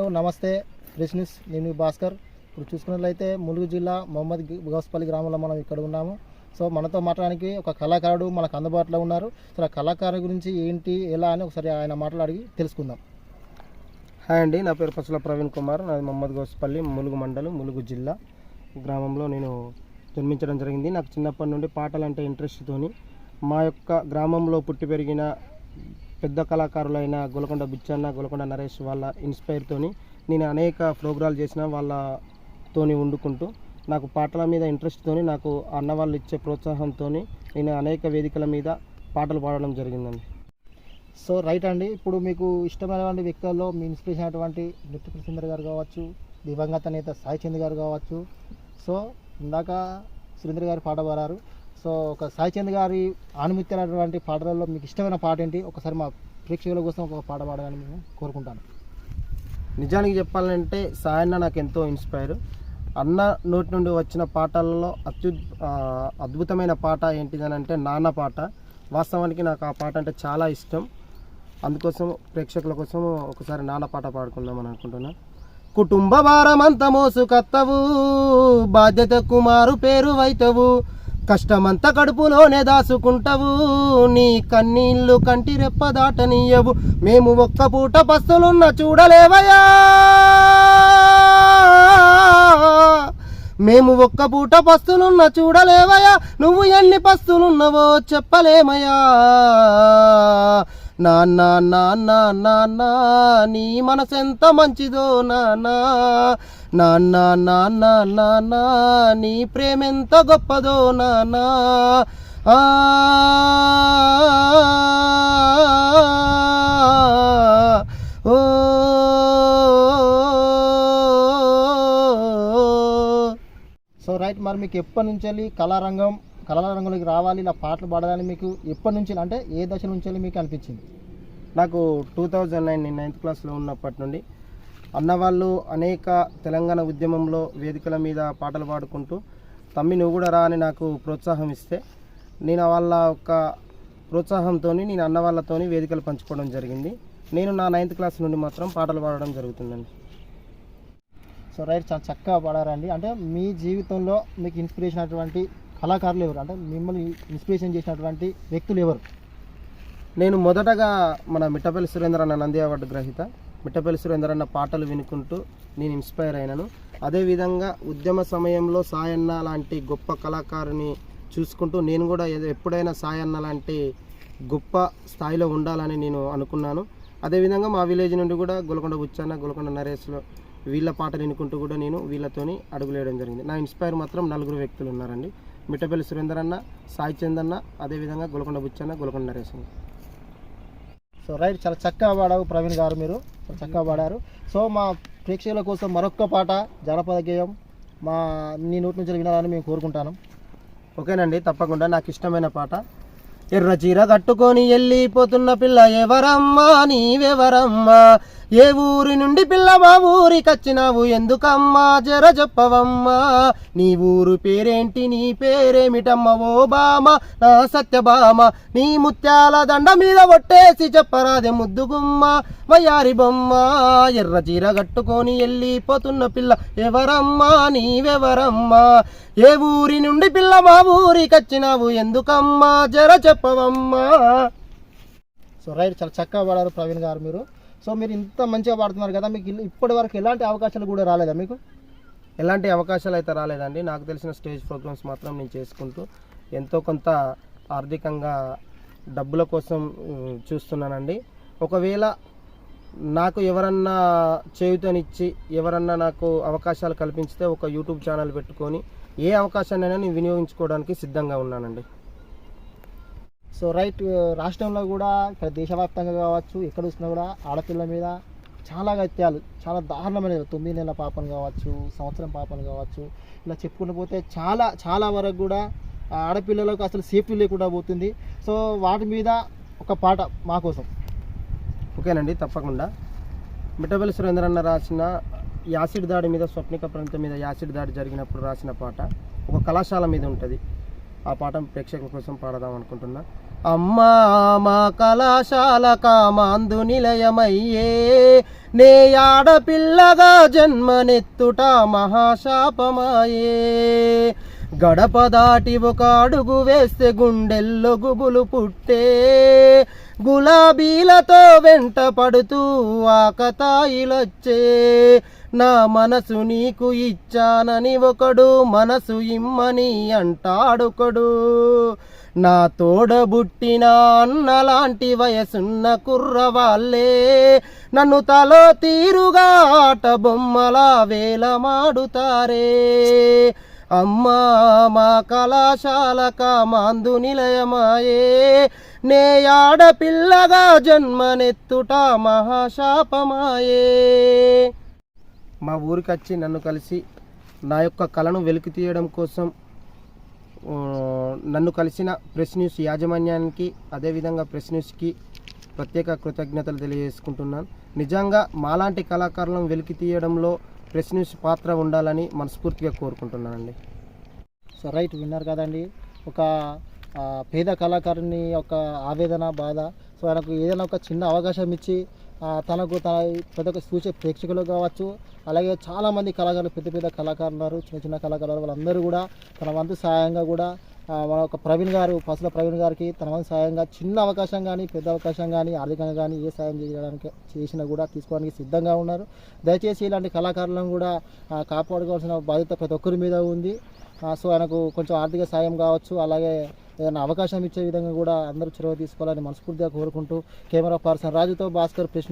Hello నమస్తే press news, నేను మీ భాస్కర్. ఇప్పుడు చూసుకున్నట్లయితే ములుగు జిల్లా మహమ్మద్ గౌస్పల్లి గ్రామంలో మనం ఇక్కడ ఉన్నాము. సో మనతో మాట్లాడడానికి ఒక కళాకారుడు మనకు అందుబాటులో ఉన్నారు. సో ఆ కళాకారుడు గురించి ఏంటి ఎలా అని ఒకసారి ఆయన మాట్లాడి తెలుసుకుందాం. హాయ్ అండి, నా పేరు పసుల ప్రవీణ్ కుమార్. నాది మహమ్మద్ గౌస్పల్లి, ములుగు మండలం, ములుగు జిల్లా గ్రామంలో నేను జన్మించడం జరిగింది. నాకు చిన్నప్పటి నుండి పాటలంటే ఇంట్రెస్ట్తోని మా యొక్క గ్రామంలో పుట్టి పెరిగిన పెద్ద కళాకారులైన గోలకొండ బుచ్చన్న, గోలకొండ నరేష్ వాళ్ళ ఇన్స్పైర్తోని నేను అనేక ప్రోగ్రాలు చేసిన వాళ్ళతోని వండుకుంటూ నాకు పాటల మీద ఇంట్రెస్ట్తోని నాకు అన్న వాళ్ళు ఇచ్చే ప్రోత్సాహంతో నేను అనేక వేదికల మీద పాటలు పాడడం జరిగిందండి. సో రైట్ అండి, ఇప్పుడు మీకు ఇష్టమైనటువంటి వ్యక్తుల్లో మీ ఇన్స్పిరేషన్ అయినటువంటి నృత్య సుందర్ గారు కావచ్చు, దివంగత నేత సాయి చంద్ గారు కావచ్చు. సో ఇందాక సురేంద్ర గారి పాట పాడారు. సో ఒక సాయి చంద్ గారి ఆనుమిత్యమైనటువంటి పాటలలో మీకు ఇష్టమైన పాట ఏంటి? ఒకసారి మా ప్రేక్షకుల కోసం ఒక పాట పాడాలని మేము కోరుకుంటాను. నిజానికి చెప్పాలంటే సాయన్న నాకు ఎంతో ఇన్స్పైర్. అన్న నోటి నుండి వచ్చిన పాటలలో అద్భుతమైన పాట ఏంటిదని అంటే నాన్న పాట. వాస్తవానికి నాకు ఆ పాట అంటే చాలా ఇష్టం. అందుకోసం ప్రేక్షకుల కోసం ఒకసారి నాన్న పాట పాడుకుందామని అనుకుంటున్నా. కుటుంబ భారమంత మోసుకత్తవు, బాధ్యత కుమారు పేరు వైతవు, కష్టమంతా కడుపులోనే దాసుకుంటావు, నీ కన్నీళ్ళు కంటి రెప్ప దాటనీయవు, మేము ఒక్క పూట పస్తులున్న చూడలేవయా, మేము ఒక్క పూట పస్తులున్న చూడలేవయా, నువ్వు ఎన్ని పస్తులున్నవో చెప్పలేమయా, నాన్న నాన్న నాన్న నీ మనసెంత మంచిదో నాన్న, నాన్న నాన్న నాన్న నీ ప్రేమెంత గొప్పదో నాన్న. ఓ సో రైట్, మరి మీకు ఎప్పటి నుంచి వెళ్ళి కళారంగంలోకి రావాలి, ఇలా పాటలు పాడాలని మీకు ఎప్పటి నుంచి అంటే ఏ దశ నుంచి వెళ్ళి మీకు అనిపించింది? నాకు 2009 నేను 9th క్లాస్లో ఉన్నప్పటి నుండి అన్నవాళ్ళు అనేక తెలంగాణ ఉద్యమంలో వేదికల మీద పాటలు పాడుకుంటూ తమ్మి నువ్వు కూడా రా అని నాకు ప్రోత్సాహం ఇస్తే నేను వాళ్ళ యొక్క ప్రోత్సాహంతో నేను అన్న వాళ్ళతో వేదికలు పంచుకోవడం జరిగింది. నేను నా 9th క్లాస్ నుండి మాత్రం పాటలు పాడడం జరుగుతుందండి. సో రైట్, చాలా చక్కగా పాడారండి. అంటే మీ జీవితంలో మీకు ఇన్స్పిరేషన్ అయినటువంటి కళాకారులు ఎవరు? అంటే మిమ్మల్ని ఇన్స్పిరేషన్ చేసినటువంటి వ్యక్తులు ఎవరు? నేను మొదటగా మన మిట్టపల్లి సురేంద్ర అన్న నంది అవార్డు గ్రహీత మిట్టపల్లి సురేంద్ర అన్న పాటలు వినుకుంటూ నేను ఇన్స్పైర్ అయినాను. అదేవిధంగా ఉద్యమ సమయంలో సాయన్న లాంటి గొప్ప కళాకారుని చూసుకుంటూ నేను కూడా ఎప్పుడైనా సాయన్న లాంటి గొప్ప స్థాయిలో ఉండాలని నేను అనుకున్నాను. అదేవిధంగా మా విలేజ్ నుండి కూడా గోలకొండ బుచ్చన్న, గోలకొండ నరేష్లో వీళ్ళ పాటలు వినుకుంటూ కూడా నేను వీళ్ళతోని అడుగులేయడం జరిగింది. నా ఇన్స్పైర్ మాత్రం 4 వ్యక్తులు ఉన్నారండి. మిట్టపల్లి సురేందర్ అన్న, సాయి చంద్ అన్న, అదేవిధంగా గోలకొండ బుచ్చన్న, గోలకొండ నరేష్. సో రైట్, చాలా చక్కగా పాడారు ప్రవీణ్ గారు, మీరు చాలా చక్కగా పాడారు. సో మా ప్రేక్షకుల కోసం మరొక్క పాట జానపద గేయం నీ నోటి నుంచి వినాలని మేము కోరుకుంటాను. ఓకేనండి, తప్పకుండా. నాకు ఇష్టమైన పాట. ఎర్ర చీర కట్టుకొని వెళ్ళిపోతున్న పిల్ల ఎవరమ్మా నీవెవరమ్మా, ఏ ఊరి నుండి పిల్ల మా ఊరికొచ్చినావు ఎందుకమ్మా జర చెప్పవమ్మా, నీ ఊరు పేరేంటి నీ పేరేమిటమ్మ ఓ బామ నా సత్యభామ, నీ ముత్యాల దండ మీద ఒట్టేసి చెప్పరాదే ముద్దుగుమ్మ వయ్యారి బొమ్మ, ఎర్ర చీర కట్టుకొని వెళ్ళిపోతున్న పిల్ల ఎవరమ్మా నీవెవరమ్మా, ఏ ఊరి నుండి పిల్ల మా ఊరికొచ్చినావు ఎందుకమ్మా జర చెప్పవమ్మా. సో రైట్, చాలా చక్కగా పాడారు ప్రవీణ్ గారు మీరు. సో మీరు ఇంత మంచిగా పాడుతున్నారు కదా, మీకు ఇప్పటి వరకు ఎలాంటి అవకాశాలు కూడా రాలేదా? మీకు ఎలాంటి అవకాశాలు అయితే రాలేదండి. నాకు తెలిసిన స్టేజ్ ప్రోగ్రామ్స్ మాత్రం నేను చేసుకుంటూ ఎంతో కొంత ఆర్థికంగా డబ్బుల కోసం చూస్తున్నానండి. ఒకవేళ నాకు ఎవరన్నా చేయుతనిచ్చి ఎవరన్నా నాకు అవకాశాలు కల్పించితే ఒక యూట్యూబ్ ఛానల్ పెట్టుకొని ఏ అవకాశాన్నైనా నేను వినియోగించుకోవడానికి సిద్ధంగా ఉన్నానండి. సో రైట్, రాష్ట్రంలో కూడా ఇక్కడ దేశవ్యాప్తంగా కావచ్చు ఎక్కడ చూసినా కూడా ఆడపిల్లల మీద చాలా హత్యలు, చాలా దారుణమైనవి, 9 నెలల పాపను కావచ్చు, సంవత్సరం పాపను కావచ్చు, ఇలా చెప్పుకుంటూ పోతే చాలా చాలా వరకు కూడా ఆడపిల్లలకు అసలు సేఫ్టీ లేకుండా పోతుంది. సో వాటి మీద ఒక పాట మా కోసం. ఓకేనండి, తప్పకుండా. మిట్టపల్లి సురేంద్ర అన్న రాసిన యాసిడ్ దాడి మీద, స్వప్నిక ప్రాంతం మీద యాసిడ్ దాడి జరిగినప్పుడు రాసిన పాట ఒక కళాశాల మీద ఉంటుంది. ఆ పాట ప్రేక్షకుల కోసం పాడదాం అనుకుంటున్నా. అమ్మా మా కళాశాల కామాందు నిలయమయ్యే నే ఆడపిల్లగా జన్మనెత్తుట మహాశాపమాయే గడప దాటి ఒక అడుగు వేస్తే గుండెల్లో గుబులు పుట్టే గులాబీలతో వెంట పడుతూ ఆకతాయిలొచ్చే నా మనసు నీకు ఇచ్చానని ఒకడు మనసు ఇమ్మని అంటాడొకడు నా తోడబుట్టిన అన్నలాంటి వయసున్న కుర్రవాళ్ళే నన్ను తలో తీరుగా ఆట బొమ్మలా వేలమాడుతారే అమ్మా మా కళాశాల కామాందు నిలయమాయే నే ఆడపిల్లగా జన్మనెత్తుట మహాశాపమాయే మా ఊరికి వచ్చి నన్ను కలిసి నా యొక్క కళను వెలికి తీయడం కోసం నన్ను కలిసిన ప్రెస్ న్యూస్ యాజమాన్యానికి అదేవిధంగా ప్రెస్ న్యూస్కి ప్రత్యేక కృతజ్ఞతలు తెలియజేసుకుంటున్నాను. నిజంగా మాలాంటి కళాకారులను వెలికి తీయడంలో ప్రెస్ న్యూస్ పాత్ర ఉండాలని మనస్ఫూర్తిగా కోరుకుంటున్నానండి. సో రైట్, విన్నారు కదండి ఒక పేద కళాకారుని యొక్క ఆవేదన, బాధ. సో ఆయనకు ఏదైనా ఒక చిన్న అవకాశం ఇచ్చి తనకు ప్రతి ఒక్క చూసే ప్రేక్షకులు కావచ్చు, అలాగే చాలామంది కళాకారులు, పెద్ద పెద్ద కళాకారులు ఉన్నారు, చిన్న చిన్న కళాకారులు, వాళ్ళందరూ కూడా తన వంతు సహాయంగా కూడా మన ఒక ప్రవీణ్ గారు, పసుల ప్రవీణ్ గారికి తన వంతు సహాయంగా చిన్న అవకాశం కానీ పెద్ద అవకాశం కానీ ఆర్థికంగా కానీ ఏ సాయం చేయడానికి చేసినా కూడా తీసుకోవడానికి సిద్ధంగా ఉన్నారు. దయచేసి ఇలాంటి కళాకారులను కూడా కాపాడుకోవాల్సిన బాధ్యత ప్రతి ఒక్కరి మీద ఉంది. సో ఆయనకు కొంచెం ఆర్థిక సాయం కావచ్చు, అలాగే ఏదైనా అవకాశం ఇచ్చే విధంగా కూడా అందరూ చొరవ తీసుకోవాలని మనస్ఫూర్తిగా కోరుకుంటూ కెమెరా పర్సన్ రాజుతో భాస్కర్, ప్రెస్ న్యూస్.